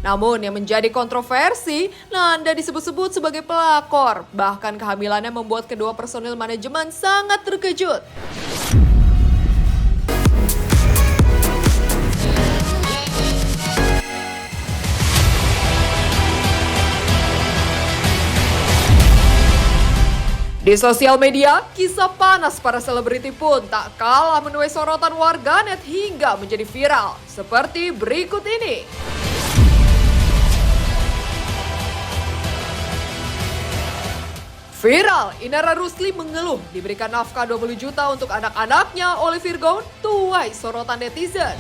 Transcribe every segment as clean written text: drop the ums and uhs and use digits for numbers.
Namun yang menjadi kontroversi, Nanda disebut-sebut sebagai pelakor. Bahkan kehamilannya membuat kedua personil manajemen sangat terkejut. Di sosial media, kisah panas para selebriti pun tak kalah menuai sorotan warganet hingga menjadi viral. Seperti berikut ini. Viral, Inara Rusli mengeluh diberikan nafkah 20 juta untuk anak-anaknya oleh Virgon, tuai sorotan netizen.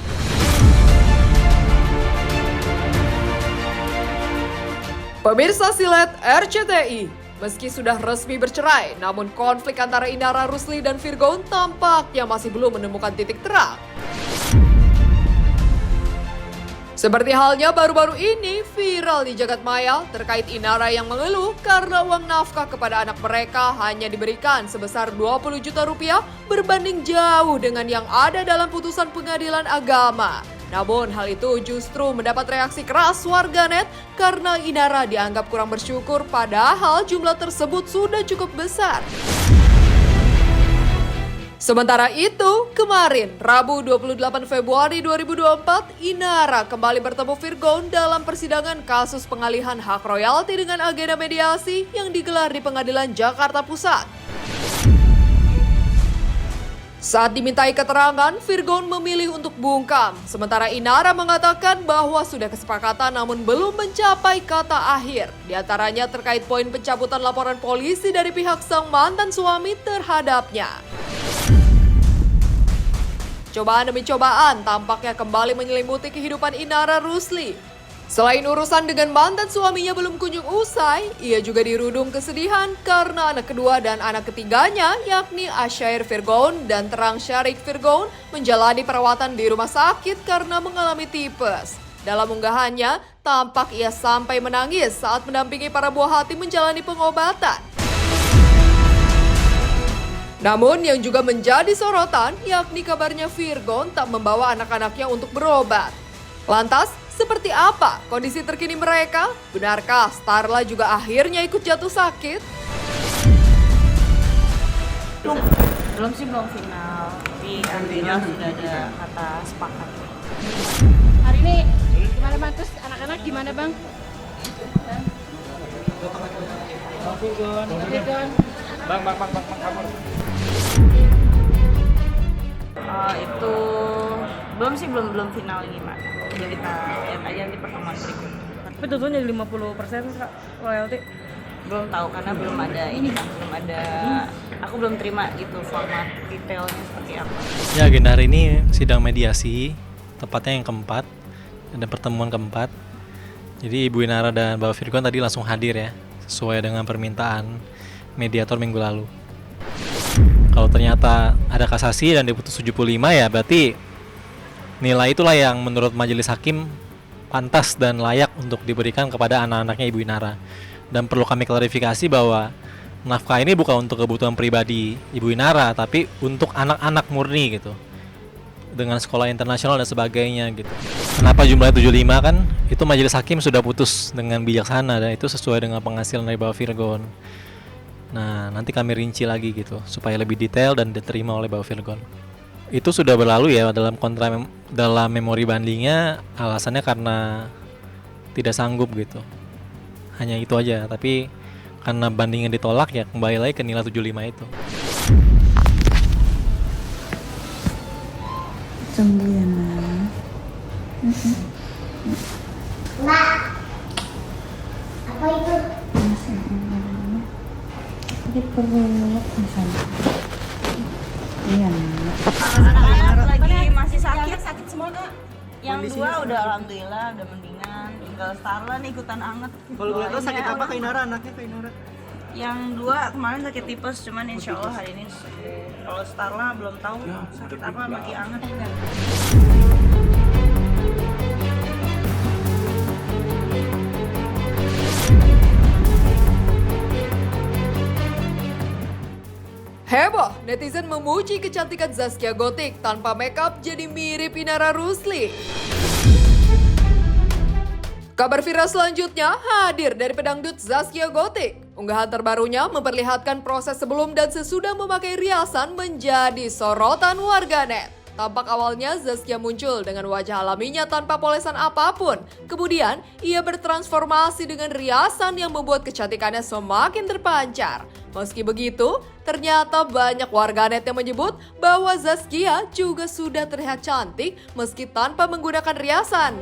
Pemirsa Silet RCTI. Meski sudah resmi bercerai, namun konflik antara Inara Rusli dan Virgon tampaknya masih belum menemukan titik terang. Seperti halnya baru-baru ini viral di jagat maya terkait Inara yang mengeluh karena uang nafkah kepada anak mereka hanya diberikan sebesar 20 juta rupiah berbanding jauh dengan yang ada dalam putusan pengadilan agama. Namun hal itu justru mendapat reaksi keras warganet karena Inara dianggap kurang bersyukur padahal jumlah tersebut sudah cukup besar. Sementara itu, kemarin Rabu 28 Februari 2024, Inara kembali bertemu Virgon dalam persidangan kasus pengalihan hak royalti dengan agenda mediasi yang digelar di Pengadilan Jakarta Pusat. Saat dimintai keterangan, Virgon memilih untuk bungkam. Sementara Inara mengatakan bahwa sudah kesepakatan namun belum mencapai kata akhir. Di antaranya terkait poin pencabutan laporan polisi dari pihak sang mantan suami terhadapnya. Cobaan demi cobaan tampaknya kembali menyelimuti kehidupan Inara Rusli. Selain urusan dengan mantan suaminya belum kunjung usai, ia juga dirudung kesedihan karena anak kedua dan anak ketiganya yakni Asyair Virgon dan Terang Syarik Virgon menjalani perawatan di rumah sakit karena mengalami tipes. Dalam unggahannya, tampak ia sampai menangis saat mendampingi para buah hati menjalani pengobatan. Namun yang juga menjadi sorotan yakni kabarnya Virgon tak membawa anak-anaknya untuk berobat. Lantas, seperti apa kondisi terkini mereka? Benarkah Starla juga akhirnya ikut jatuh sakit? Belum final, tapi alhamdulillah sudah ada kata sepakat. Hari ini gimana Bang? Terus anak-anak gimana Bang? Bang, kamu. Itu belum final gimana. Jadi kita lihat aja di pertemuan berikutnya. Tapi tutunya jadi 50% Kak royalti. Belum tahu karena belum ada aku belum terima gitu format detailnya seperti apa. Ya, agenda hari ini sidang mediasi, tepatnya yang keempat, ada pertemuan keempat. Jadi Ibu Inara dan Bapak Virgon tadi langsung hadir ya, sesuai dengan permintaan mediator minggu lalu. Kalau ternyata ada kasasi dan diputus 75 ya berarti nilai itulah yang menurut majelis hakim pantas dan layak untuk diberikan kepada anak-anaknya Ibu Inara. Dan perlu kami klarifikasi bahwa nafkah ini bukan untuk kebutuhan pribadi Ibu Inara, tapi untuk anak-anak murni gitu. Dengan sekolah internasional dan sebagainya gitu. Kenapa jumlahnya 75 kan? Itu majelis hakim sudah putus dengan bijaksana dan itu sesuai dengan penghasilan dari Bapak Virgon. Nah, nanti kami rinci lagi gitu supaya lebih detail dan diterima oleh Bapak Virgon. Itu sudah berlalu ya dalam dalam memori bandingnya, alasannya karena tidak sanggup gitu. Hanya itu aja, tapi karena bandingnya ditolak ya kembali lagi ke nilai 75 itu. Tunggu ya Nak. Mbak, apa itu? Jadi peluk misalnya. Iya Nak. Anak-anak lagi masih sakit semua Kak. Yang dua udah alhamdulillah udah mendingan. Tinggal Starla nih ikutan anget. Kalau boleh tahu sakit apa Kak Inara, anaknya Kak Inara? Yang dua kemarin sakit tipes, cuman insya Allah hari ini sembuh. Kalau Starla belum tahu sakit apa, lagi anget. Heboh, netizen memuji kecantikan Zaskia Gotik tanpa makeup jadi mirip Inara Rusli. Kabar viral selanjutnya hadir dari pedangdut Zaskia Gotik. Unggahan terbarunya memperlihatkan proses sebelum dan sesudah memakai riasan menjadi sorotan warganet. Tampak awalnya Zaskia muncul dengan wajah alaminya tanpa polesan apapun. Kemudian, ia bertransformasi dengan riasan yang membuat kecantikannya semakin terpancar. Meski begitu, ternyata banyak warganet yang menyebut bahwa Zaskia juga sudah terlihat cantik meski tanpa menggunakan riasan.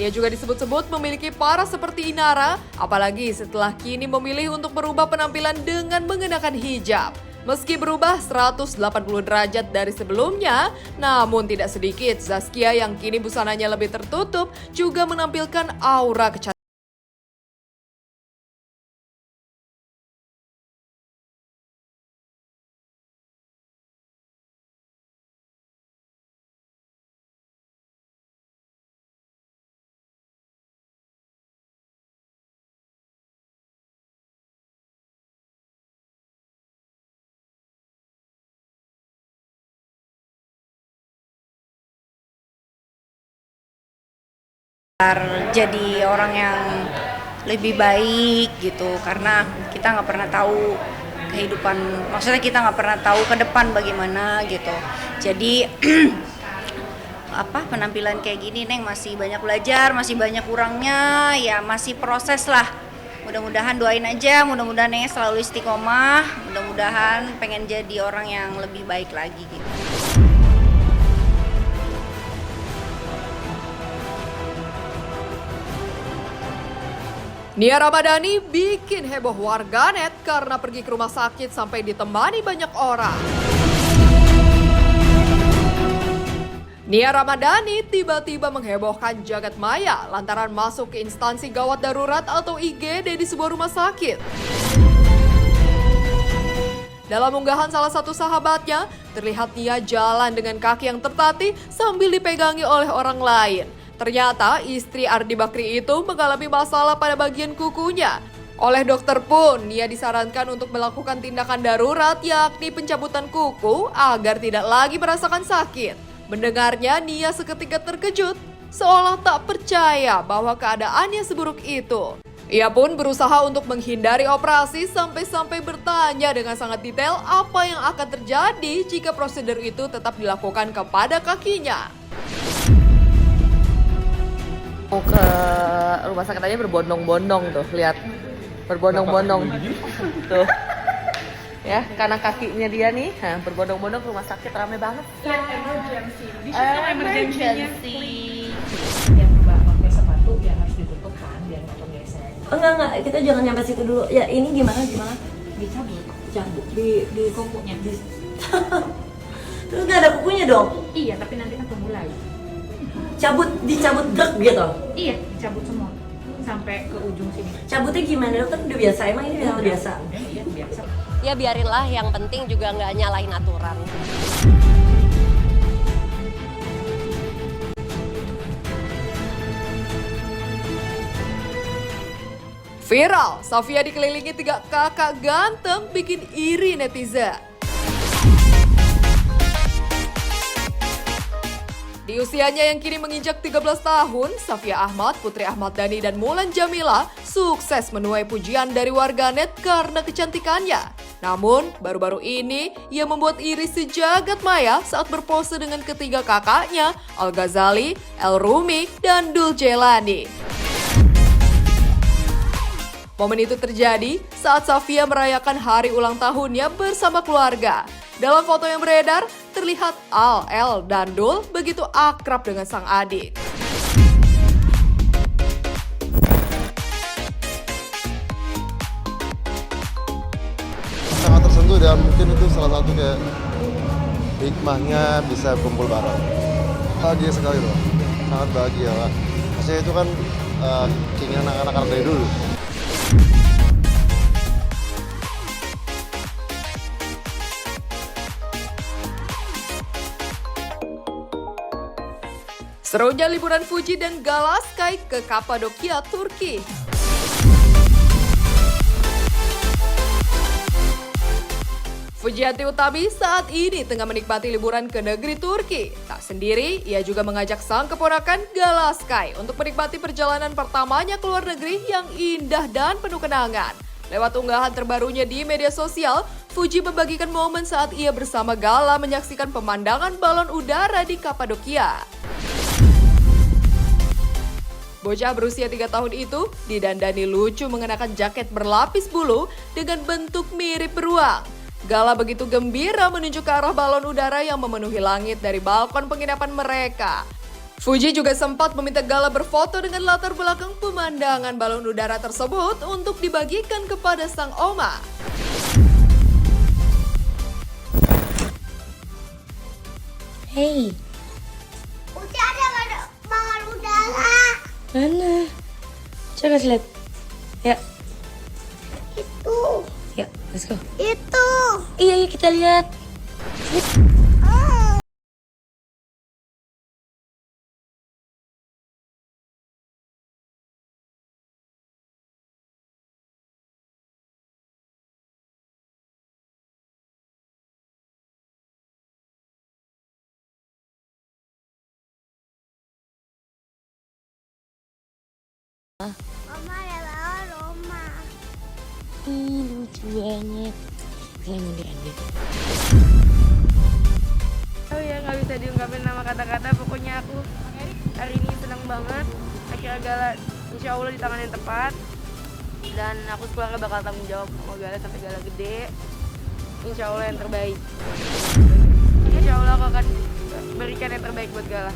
Ia juga disebut-sebut memiliki paras seperti Inara, apalagi setelah kini memilih untuk merubah penampilan dengan mengenakan hijab. Meski berubah 180 derajat dari sebelumnya, namun tidak sedikit Zaskia yang kini busananya lebih tertutup juga menampilkan aura kecantikan. Jadi orang yang lebih baik gitu, karena kita nggak pernah tahu kehidupan, maksudnya kita nggak pernah tahu ke depan bagaimana gitu. Jadi penampilan kayak gini Neng masih banyak belajar, masih banyak kurangnya, ya masih proses lah. Mudah-mudahan doain aja, mudah-mudahan Neng selalu istiqomah, mudah-mudahan pengen jadi orang yang lebih baik lagi gitu. Nia Ramadhani bikin heboh warganet karena pergi ke rumah sakit sampai ditemani banyak orang. Nia Ramadhani tiba-tiba menghebohkan jagat maya lantaran masuk ke instansi gawat darurat atau IGD di sebuah rumah sakit. Dalam unggahan salah satu sahabatnya, terlihat Nia jalan dengan kaki yang tertatih sambil dipegangi oleh orang lain. Ternyata istri Ardi Bakri itu mengalami masalah pada bagian kukunya. Oleh dokter pun, Nia disarankan untuk melakukan tindakan darurat yakni pencabutan kuku agar tidak lagi merasakan sakit. Mendengarnya, Nia seketika terkejut, seolah tak percaya bahwa keadaannya seburuk itu. Ia pun berusaha untuk menghindari operasi sampai-sampai bertanya dengan sangat detail apa yang akan terjadi jika prosedur itu tetap dilakukan kepada kakinya. Ke rumah sakit aja berbondong-bondong tuh, lihat berbondong-bondong tuh ya, karena kakinya dia nih berbondong-bondong ke rumah sakit, rame banget. Emergency. Yang pakai sepatu yang harus ditutup kan biar nggak tergeser. Enggak, kita jangan nyampe situ dulu. Ya ini gimana? Dicabut di kukunya. Terus nggak ada kukunya dong? Iya, tapi nanti kan tumbuh lagi. Dicabut grek gitu? Iya, dicabut semua sampai ke ujung sini. Cabutnya gimana dokter? Udah biasa? Emang ini udah biasa? Iya, biasa. Ya biarinlah, yang penting juga nggak nyalahin aturan. Viral, Safia dikelilingi 3 kakak ganteng bikin iri netizen. Di usianya yang kini menginjak 13 tahun, Safia Ahmad, Putri Ahmad Dhani, dan Mulan Jamila sukses menuai pujian dari warganet karena kecantikannya. Namun, baru-baru ini ia membuat iri sejagat maya saat berpose dengan ketiga kakaknya, Al Ghazali, El Rumi, dan Dul Jelani. Momen itu terjadi saat Safia merayakan hari ulang tahunnya bersama keluarga. Dalam foto yang beredar, terlihat Al, El, dan Dul begitu akrab dengan sang adik. Sangat tersentuh dan mungkin itu salah satu kayak hikmahnya bisa kumpul bareng. Bahagia sekali loh, sangat bahagia lah. Maksudnya itu kan keinginan anak-anak dari dulu. Serunya liburan Fuji dan Galaskai ke Kapadokia, Turki. Fujianti Utami saat ini tengah menikmati liburan ke negeri Turki. Tak sendiri, ia juga mengajak sang keponakan Gala Sky untuk menikmati perjalanan pertamanya ke luar negeri yang indah dan penuh kenangan. Lewat unggahan terbarunya di media sosial, Fuji membagikan momen saat ia bersama Gala menyaksikan pemandangan balon udara di Kapadokia. Bocah berusia 3 tahun itu didandani lucu mengenakan jaket berlapis bulu dengan bentuk mirip beruang. Gala begitu gembira menunjuk ke arah balon udara yang memenuhi langit dari balkon penginapan mereka. Fuji juga sempat meminta Gala berfoto dengan latar belakang pemandangan balon udara tersebut untuk dibagikan kepada sang oma. Hey, Udah ada balon udara. mana? Coba kasih lihat. Ya, Itu. ya, let's go. Itu. Iya, kita lihat. Mama ada Roma. Ih, lucu banget. Saya mundur aja. Oh ya, nggak bisa diungkapin nama kata-kata. Pokoknya aku hari ini senang banget. Akhirnya Gala insya Allah di tangan yang tepat. Dan aku sekeluarga bakal tanggung jawab sama Gala sampai Gala gede. Insya Allah yang terbaik. Insya Allah aku akan berikan yang terbaik buat Gala.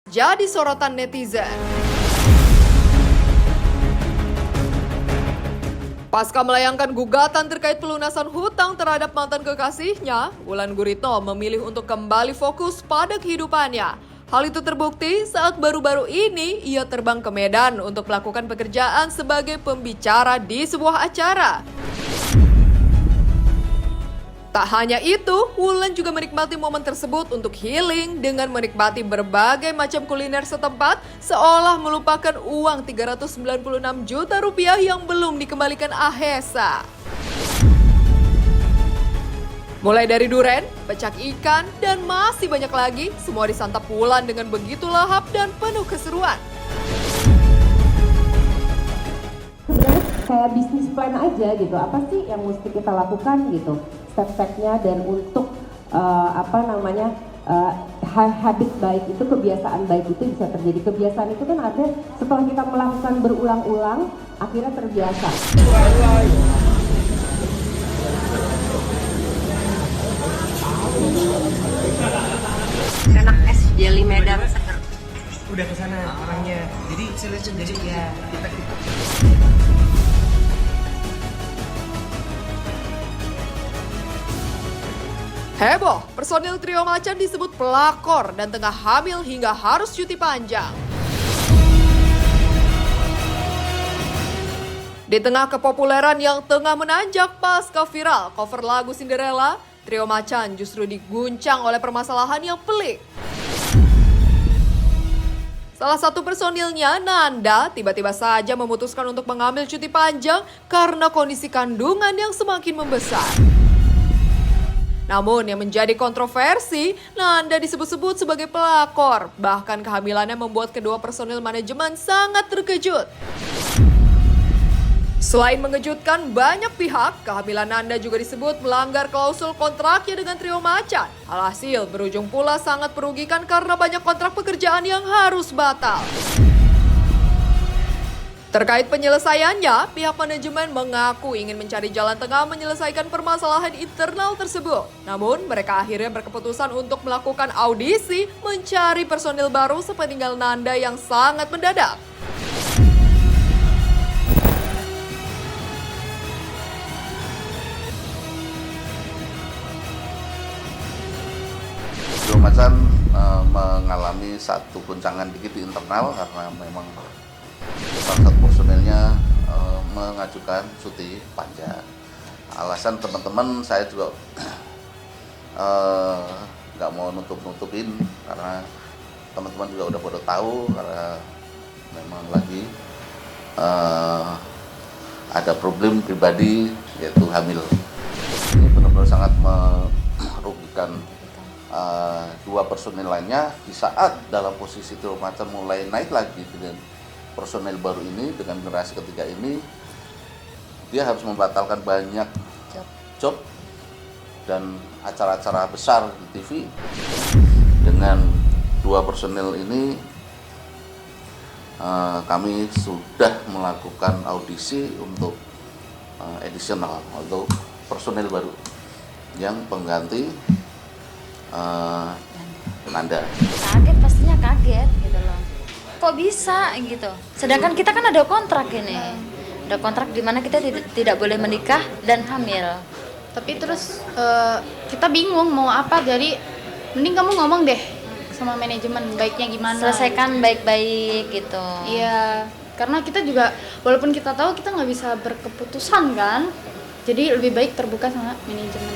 Jadi sorotan netizen. Pasca melayangkan gugatan terkait pelunasan hutang terhadap mantan kekasihnya, Wulan Guritno memilih untuk kembali fokus pada kehidupannya. Hal itu terbukti saat baru-baru ini ia terbang ke Medan untuk melakukan pekerjaan sebagai pembicara di sebuah acara. Tak hanya itu, Wulan juga menikmati momen tersebut untuk healing dengan menikmati berbagai macam kuliner setempat seolah melupakan uang 396 juta rupiah yang belum dikembalikan Ahesa. Mulai dari duren, pecak ikan, dan masih banyak lagi, semua disantap Wulan dengan begitu lahap dan penuh keseruan. Kayak bisnis plan aja gitu, apa sih yang mesti kita lakukan gitu, step-stepnya, dan untuk habit baik itu, kebiasaan baik itu bisa terjadi. Kebiasaan itu kan ada setelah kita melakukan berulang-ulang, akhirnya terbiasa. Enak es jelly Medan. Udah kesana orangnya. Jadi ya kita Heboh, personil Trio Macan disebut pelakor dan tengah hamil hingga harus cuti panjang. Di tengah kepopuleran yang tengah menanjak pasca viral cover lagu Cinderella, Trio Macan justru diguncang oleh permasalahan yang pelik. Salah satu personilnya, Nanda, tiba-tiba saja memutuskan untuk mengambil cuti panjang karena kondisi kandungan yang semakin membesar. Namun yang menjadi kontroversi, Nanda disebut-sebut sebagai pelakor. Bahkan kehamilannya membuat kedua personil manajemen sangat terkejut. Selain mengejutkan banyak pihak, kehamilan Nanda juga disebut melanggar klausul kontraknya dengan Trio Macan. Alhasil berujung pula sangat merugikan karena banyak kontrak pekerjaan yang harus batal. Terkait penyelesaiannya, pihak manajemen mengaku ingin mencari jalan tengah menyelesaikan permasalahan internal tersebut. Namun, mereka akhirnya berkeputusan untuk melakukan audisi mencari personil baru sepeninggal Nanda yang sangat mendadak. Trio Macan mengalami satu guncangan dikit di internal karena memang salah satu personelnya mengajukan cuti panjang. Alasan teman-teman saya juga nggak mau nutupin karena teman-teman juga udah pada tahu karena memang lagi ada problem pribadi yaitu hamil. Ini benar-benar sangat merugikan dua personel lainnya di saat dalam posisi Triwulan mulai naik lagi dengan personel baru ini, dengan generasi ketiga ini, dia harus membatalkan banyak job dan acara-acara besar di TV. Dengan dua personel ini kami sudah melakukan audisi untuk additional atau personel baru yang pengganti Nanda. Kaget, pastinya kaget gitu loh. Kok bisa gitu? Sedangkan kita kan ada kontrak ini. Ada kontrak di mana kita tidak boleh menikah dan hamil. Tapi terus kita bingung mau apa, jadi mending kamu ngomong deh sama manajemen baiknya gimana. Selesaikan baik-baik gitu. Iya, karena kita juga walaupun kita tahu kita nggak bisa berkeputusan kan, jadi lebih baik terbuka sama manajemen.